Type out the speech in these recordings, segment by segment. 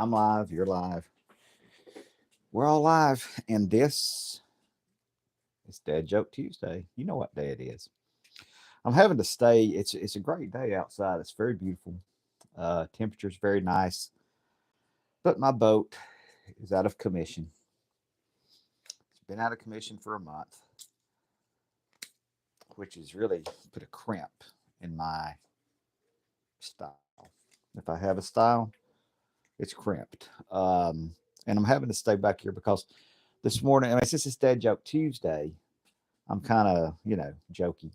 I'm live. You're live. We're all live. And this is Dad Joke Tuesday. You know what day it is. I'm having to stay. It's a great day outside. It's very beautiful. Temperature's very nice. But my boat is out of commission. It's been out of commission for a month, which has really put a crimp in my style. If I have a style, it's crimped. And I'm having to stay back here because this morning, I mean, since it's Dad Joke Tuesday, I'm kind of, jokey.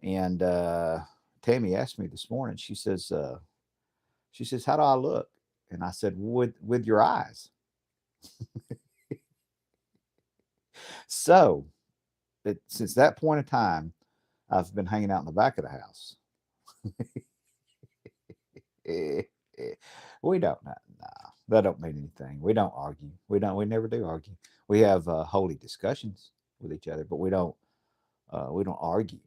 And Tammy asked me this morning. She says, "How do I look?" And I said, "With your eyes." So, since that point in time, I've been hanging out in the back of the house. We don't know. Nah, that don't mean anything. We don't argue. We don't. We never do argue. We have holy discussions with each other, but we don't argue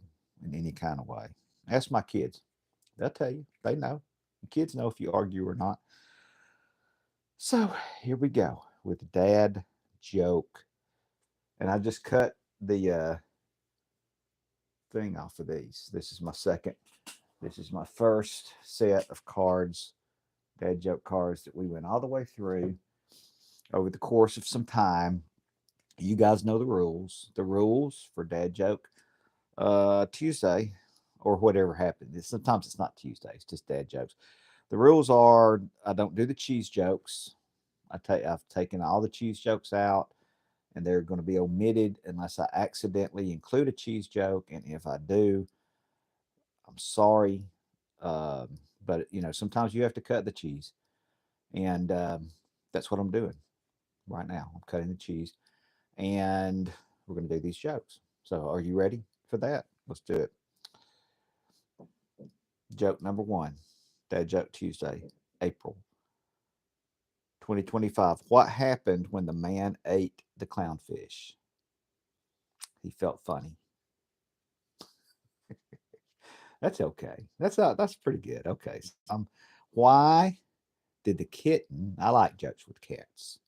in any kind of way. Ask my kids. They'll tell you. They know. The kids know if you argue or not. So here we go with dad joke. And I just cut the thing off of these. This is my second. This is my first set of cards, dad joke cards that we went all the way through over the course of some time. You guys know the rules. The rules for dad joke Tuesday or whatever happened. Sometimes it's not Tuesday. It's just dad jokes. The rules are I don't do the cheese jokes. I've taken all the cheese jokes out, and they're going to be omitted unless I accidentally include a cheese joke. And if I do, I'm sorry, but sometimes you have to cut the cheese, and that's what I'm doing right now. I'm cutting the cheese, and we're going to do these jokes. So, are you ready for that? Let's do it. Joke number one, Dad Joke Tuesday, April 2025. What happened when the man ate the clownfish? He felt funny. That's okay. That's pretty good. Okay. Why did the kitten? I like jokes with cats.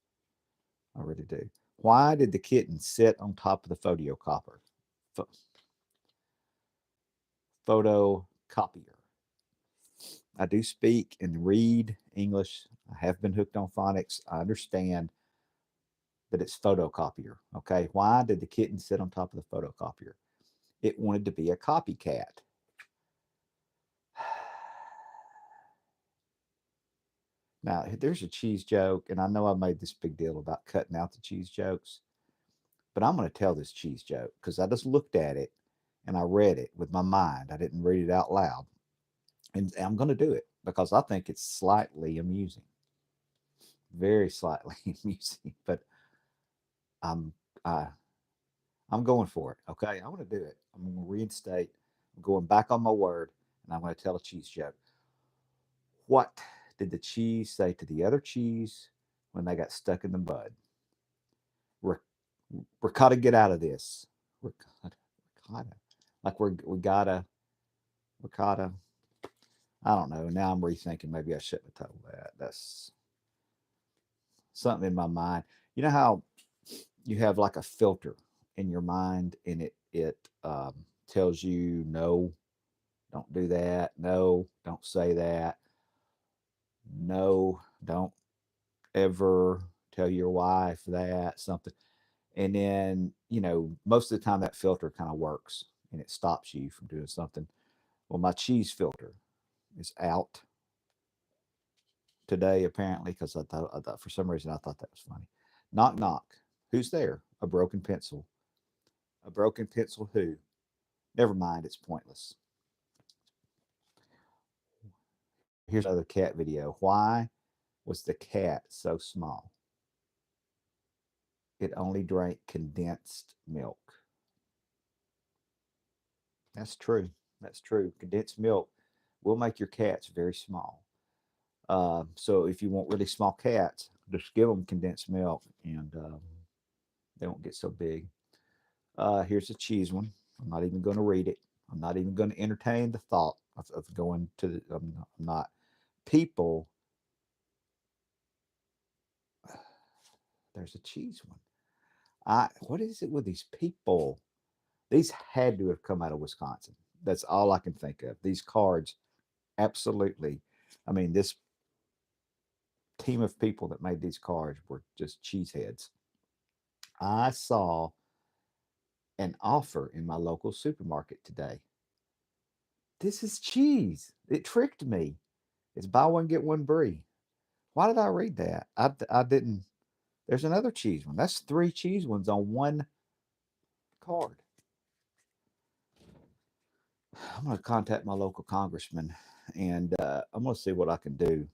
I really do. Why did the kitten sit on top of the pho- photocopier? I do speak and read English. I have been hooked on phonics. I understand that it's photocopier. Okay. Why did the kitten sit on top of the photocopier? It wanted to be a copycat. Now, there's a cheese joke, and I know I made this big deal about cutting out the cheese jokes, but I'm going to tell this cheese joke because I just looked at it and I read it with my mind. I didn't read it out loud. And I'm going to do it because I think it's slightly amusing, very slightly amusing, but I'm, uh, I'm going for it. Okay. I'm going to do it. I'm going to reinstate. I'm going back on my word, and I'm going to tell a cheese joke. What did the cheese say to the other cheese when they got stuck in the mud? We're, we're gotta get out of this. We're gotta, like we gotta, ricotta. I don't know. Now I'm rethinking. Maybe I shouldn't have told that. That's something in my mind. You know how you have like a filter in your mind, and it tells you no, don't do that. No, don't say that. No, don't ever tell your wife that something. And then most of the time that filter kind of works and it stops you from doing something. Well, my cheese filter is out today apparently because I thought for some reason I thought that was funny. Knock knock. Who's there? A broken pencil. A broken pencil. Who? Never mind. It's pointless. Here's another cat video. Why was the cat so small? It only drank condensed milk. That's true. That's true. Condensed milk will make your cats very small. So if you want really small cats, just give them condensed milk, and they won't get so big. Here's a cheese one. I'm not even going to read it. I'm not even going to entertain the thought of going to the. I'm not. People There's a cheese one. What is it with these people? These had to have come out of Wisconsin. That's all I can think of. These cards, absolutely. I mean, this team of people that made these cards were just cheeseheads. I saw an offer in my local supermarket today. This is cheese. It tricked me. It's buy one, get one free. Why did I read that? I didn't. There's another cheese one. That's three cheese ones on one card. I'm going to contact my local congressman and I'm going to see what I can do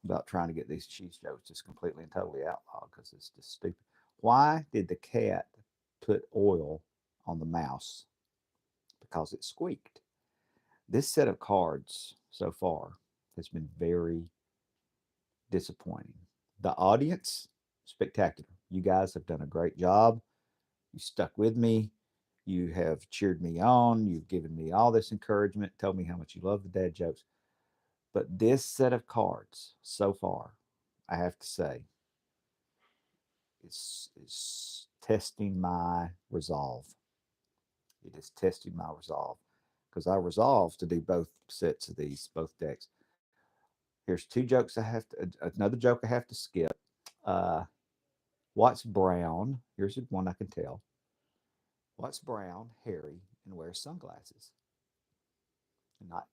about trying to get these cheese jokes just completely and totally outlawed because it's just stupid. Why did the cat put oil on the mouse? Because it squeaked. This set of cards so far has been very disappointing. The audience, spectacular. You guys have done a great job. You stuck with me. You have cheered me on. You've given me all this encouragement, told me how much you love the dad jokes. But this set of cards so far, I have to say, is testing my resolve. It is testing my resolve because I resolved to do both sets of these, both decks. Here's two jokes I have to, another joke I have to skip. Uh, what's brown? Here's one I can tell. What's brown, hairy, and wears sunglasses?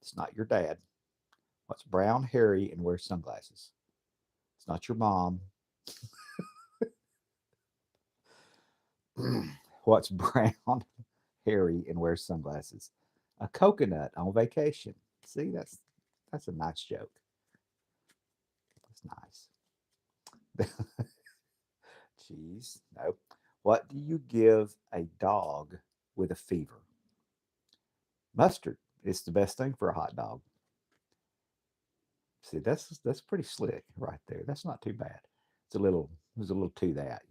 It's not your dad. What's brown, hairy, and wears sunglasses? It's not your mom. What's brown, hairy, and wears sunglasses? A coconut on vacation. See, that's a nice joke. That's nice. Cheese. No. What do you give a dog with a fever? Mustard. It's the best thing for a hot dog. See, that's pretty slick right there. That's not too bad. There's a little to that.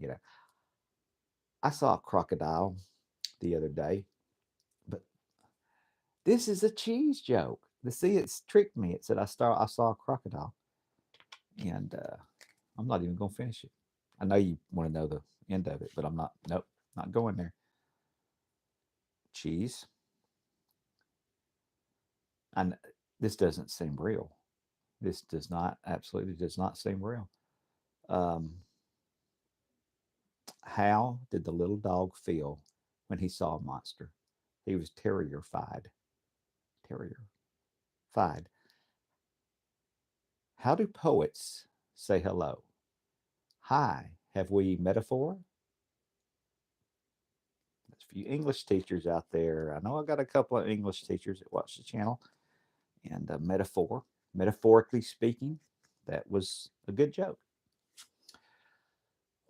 I saw a crocodile the other day, but this is a cheese joke. See, it's tricked me. It said I saw a crocodile, and I'm not even gonna finish it. I know you want to know the end of it, but I'm not. Nope, not going there. Cheese, and this doesn't seem real. This does not absolutely does not seem real. Um, how did the little dog feel when he saw a monster? He was terrified. Terrified. How do poets say hello? Hi, have we metaphor? There's a few English teachers out there. I know I got a couple of English teachers that watch the channel. And metaphor, metaphorically speaking, that was a good joke.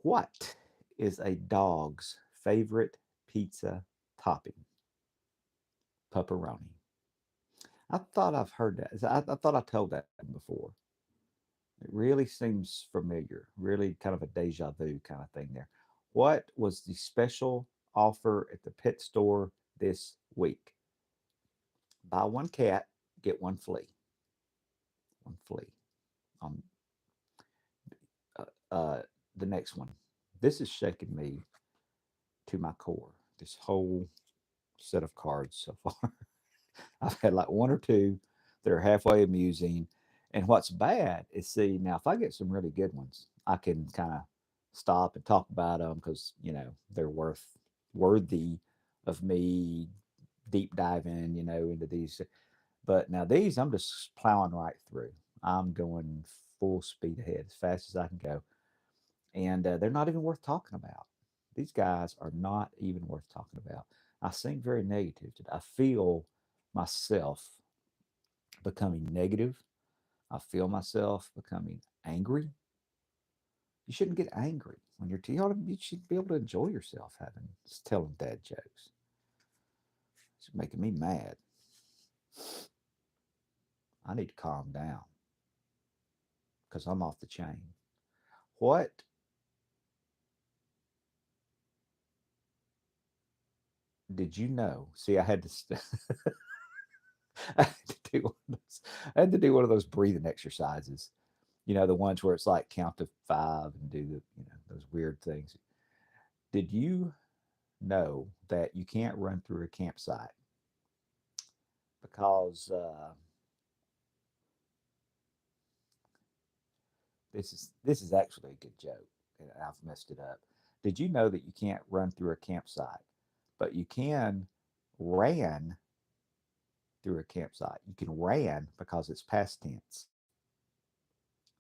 What is a dog's favorite pizza topping? Pepperoni. I thought I've heard that. I thought I told that before. It really seems familiar, really kind of a deja vu kind of thing there. What was the special offer at the pet store this week? Buy one cat, get one flea. One flea. Um, uh, uh, the next one. This is shaking me to my core. This whole set of cards so far. I've had like one or two that are halfway amusing. And what's bad is, see, now if I get some really good ones, I can kind of stop and talk about them because, they're worthy of me deep diving, into these. But now these, I'm just plowing right through. I'm going full speed ahead as fast as I can go. And they're not even worth talking about. These guys are not even worth talking about. I seem very negative today. I feel myself becoming negative. I feel myself becoming angry. You shouldn't get angry when you're you should be able to enjoy yourself having telling dad jokes. It's making me mad. I need to calm down because I'm off the chain. What did you know? See, I had to. I had to do one of those. I had to do one of those breathing exercises. The ones where it's like count to five and do those weird things. Did you know that you can't run through a campsite because this is actually a good joke, and I've messed it up. Did you know that you can't run through a campsite, but you can ran through a campsite? You can ran because it's past tense.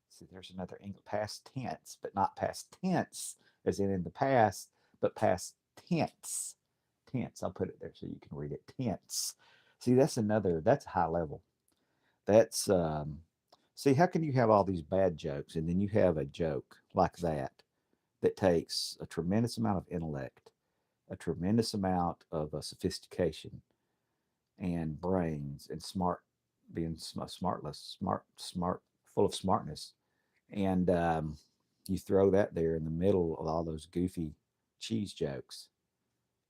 See, there's another English past tense, but not past tense as in the past, but past tense. Tense. I'll put it there so you can read it. Tense. See, that's high level. That's see, how can you have all these bad jokes and then you have a joke like that takes a tremendous amount of intellect, a tremendous amount of sophistication and brains and being smartless, full of smartness, and you throw that there in the middle of all those goofy cheese jokes.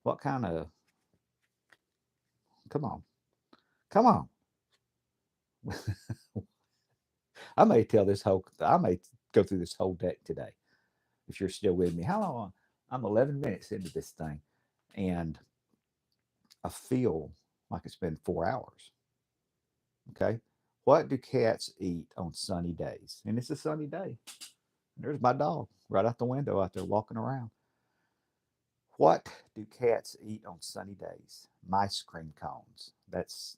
What kind of come on, come on. I may go through this whole deck today if you're still with me. How long? I'm 11 minutes into this thing, and I feel like it's been 4 hours. Okay. What do cats eat on sunny days? And it's a sunny day. There's my dog right out the window out there walking around. What do cats eat on sunny days? Mice cream cones. That's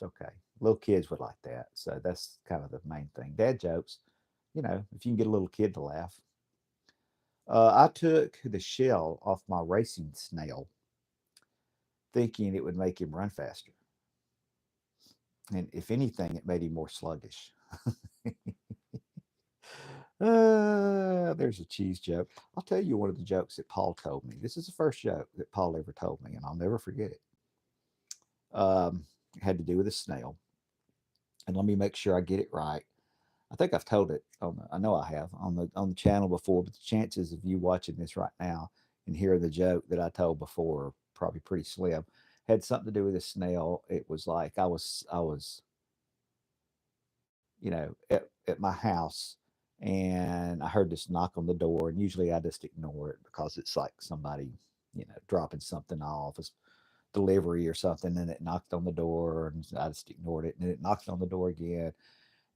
okay. Little kids would like that. So that's kind of the main thing. Dad jokes, if you can get a little kid to laugh. I took the shell off my racing snail, thinking it would make him run faster. And if anything, it made him more sluggish. There's a cheese joke. I'll tell you one of the jokes that Paul told me. This is the first joke that Paul ever told me, and I'll never forget it. It had to do with a snail. And let me make sure I get it right. I think I've told it I know I have on the channel before, but the chances of you watching this right now and hearing the joke that I told before are probably pretty slim. Had something to do with a snail. It was like I was at my house, and I heard this knock on the door, and usually I just ignore it because it's like somebody, dropping something off, a delivery or something, and it knocked on the door, and I just ignored it, and it knocked on the door again,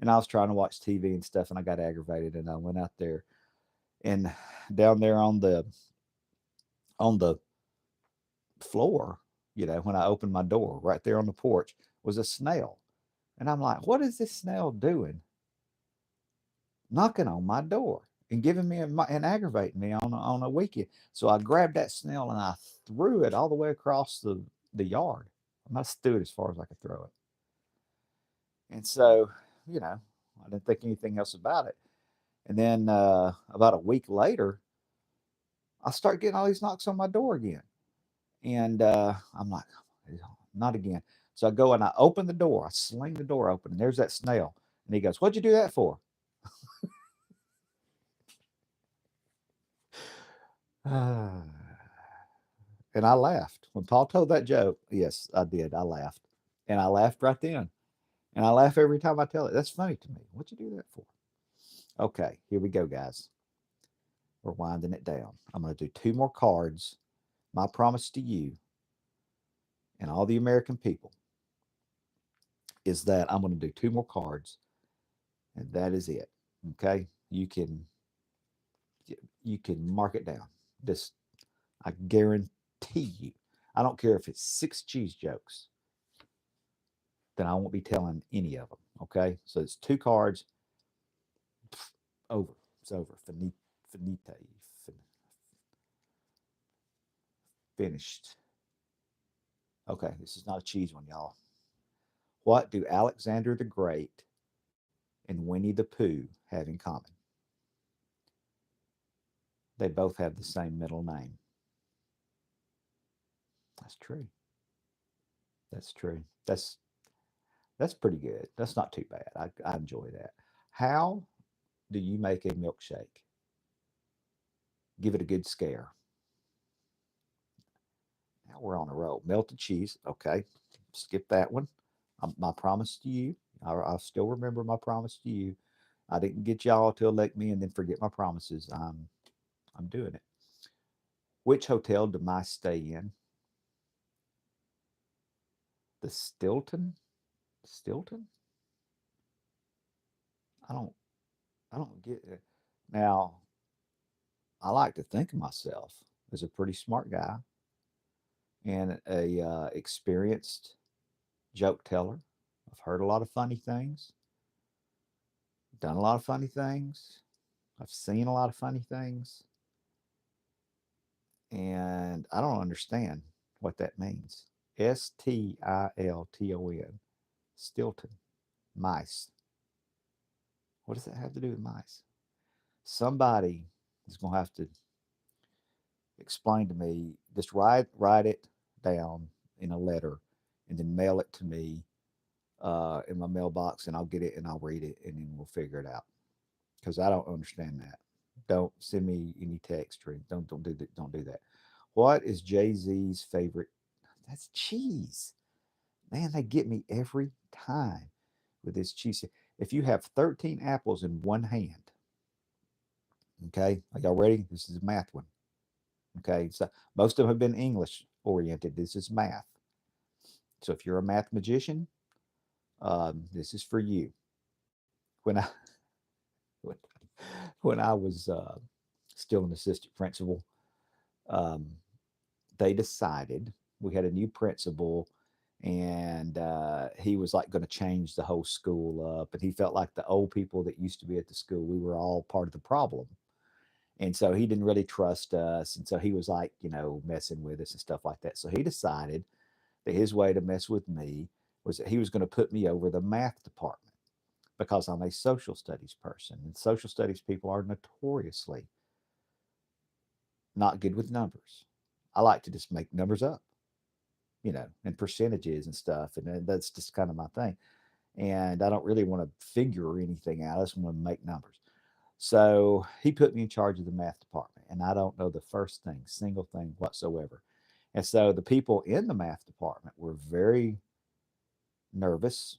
and I was trying to watch TV and stuff, and I got aggravated, and I went out there, and down there on the floor, when I opened my door, right there on the porch was a snail, and I'm like, what is this snail doing? Knocking on my door and giving me and aggravating me on a weekend. So I grabbed that snail and I threw it all the way across the yard. I must threw it as far as I could throw it. And so, I didn't think anything else about it. And then about a week later, I start getting all these knocks on my door again. And I'm like, not again. So I go and I open the door. I sling the door open, and there's that snail. And he goes, "What'd you do that for?" And I laughed. When Paul told that joke, yes, I did. I laughed. And I laughed right then. And I laugh every time I tell it. That's funny to me. What'd you do that for? Okay, here we go, guys. We're winding it down. I'm going to do two more cards. My promise to you and all the American people is that I'm going to do two more cards, and that is it. Okay, you can mark it down. This I guarantee you. I don't care if it's six cheese jokes, then I won't be telling any of them. Okay, so it's two cards. Over. It's over. Finite. Finished. Okay, this is not a cheese one, y'all. What do Alexander the Great and Winnie the Pooh have in common? They both have the same middle name. That's true. That's true. That's pretty good. That's not too bad. I enjoy that. How do you make a milkshake? Give it a good scare. Now we're on a roll. Melted cheese. Okay. Skip that one. My promise to you. I still remember my promise to you. I didn't get y'all to elect me and then forget my promises. I'm doing it. Which hotel did mice stay in? The Stilton? Stilton? I don't I don't get it. Now, I like to think of myself as a pretty smart guy and a experienced joke teller. I've heard a lot of funny things, done a lot of funny things. I've seen a lot of funny things, and I don't understand what that means. Stilton, Stilton, mice. What does that have to do with mice? Somebody is going to have to explain to me. Just write it down in a letter, and then mail it to me in my mailbox, and I'll get it and I'll read it, and then we'll figure it out. Because I don't understand that. Don't send me any text or don't do that. Don't do that. What is Jay Z's favorite? That's cheese. Man, they get me every time with this cheese. If you have 13 apples in one hand, okay, are y'all ready? This is a math one. Okay, so most of them have been English oriented. This is math. So if you're a math magician, this is for you. When I when, when I was still an assistant principal, um, they decided we had a new principal, and he was like going to change the whole school up, and he felt like the old people that used to be at the school, we were all part of the problem. And so he didn't really trust us, and so he was like, messing with us and stuff like that. So he decided that his way to mess with me was that he was going to put me over the math department because I'm a social studies person, and social studies people are notoriously not good with numbers. I like to just make numbers up, and percentages and stuff. And that's just kind of my thing. And I don't really want to figure anything out. I just want to make numbers. So he put me in charge of the math department, and I don't know the first thing, single thing whatsoever. And so the people in the math department were very nervous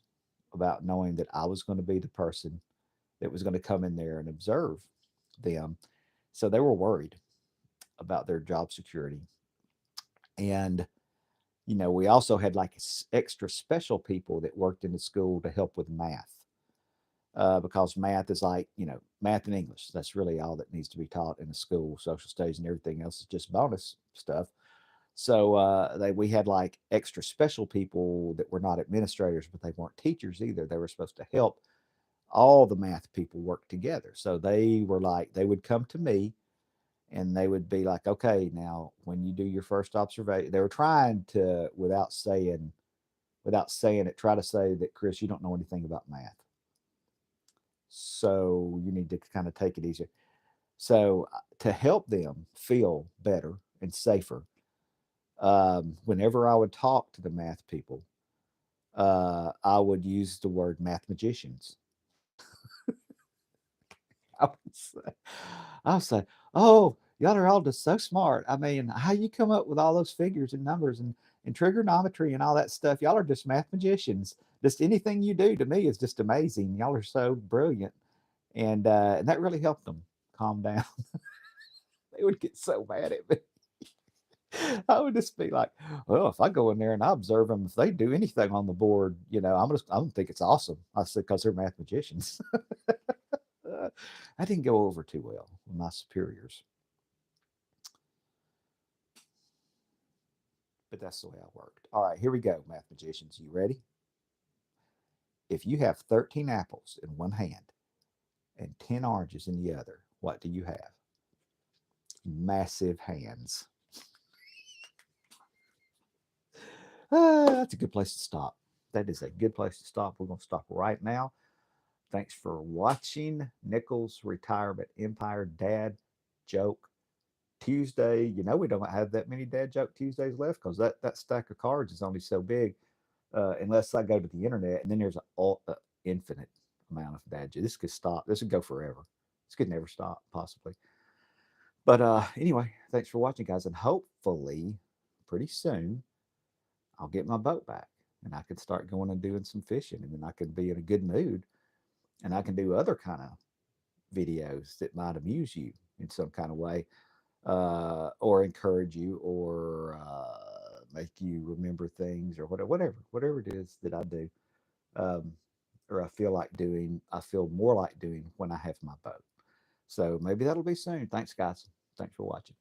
about knowing that I was going to be the person that was going to come in there and observe them. So they were worried about their job security. And we also had like extra special people that worked in the school to help with math, because math is like, math and English. That's really all that needs to be taught in the school. Social studies and everything else is just bonus stuff. So we had like extra special people that were not administrators, but they weren't teachers either. They were supposed to help all the math people work together. So they were like, they would come to me and they would be like, okay, now when you do your first observation, they were trying to, without saying it, try to say that, Chris, you don't know anything about math. So you need to kind of take it easier. So to help them feel better and safer, whenever I would talk to the math people, I would use the word math magicians. I would say, I would say, "Oh, y'all are all just so smart. I mean, how you come up with all those figures and numbers and trigonometry and all that stuff? Y'all are just math magicians. Just anything you do to me is just amazing. Y'all are so brilliant." And that really helped them calm down. They would get so mad at me. I would just be like, "Well, if I go in there and I observe them, if they do anything on the board, I'm gonna think it's awesome." I said, "Because they're math magicians." I didn't go over too well with my superiors, but that's the way I worked. All right, here we go, math magicians. You ready? If you have 13 apples in one hand and 10 oranges in the other, what do you have? Massive hands. That's a good place to stop. That is a good place to stop. We're going to stop right now. Thanks for watching Nichols Retirement Empire Dad Joke Tuesday. We don't have that many Dad Joke Tuesdays left because that stack of cards is only so big, unless I go to the internet, and then there's an infinite amount of Dad Joke. This could stop. This would go forever. This could never stop, possibly. But anyway, thanks for watching, guys, and hopefully pretty soon I'll get my boat back and I can start going and doing some fishing, and then I can be in a good mood and I can do other kind of videos that might amuse you in some kind of way. or encourage you, or make you remember things, or whatever it is that I do, um, or I feel like doing. I feel more like doing when I have my boat. So maybe that'll be soon. Thanks, guys. Thanks for watching.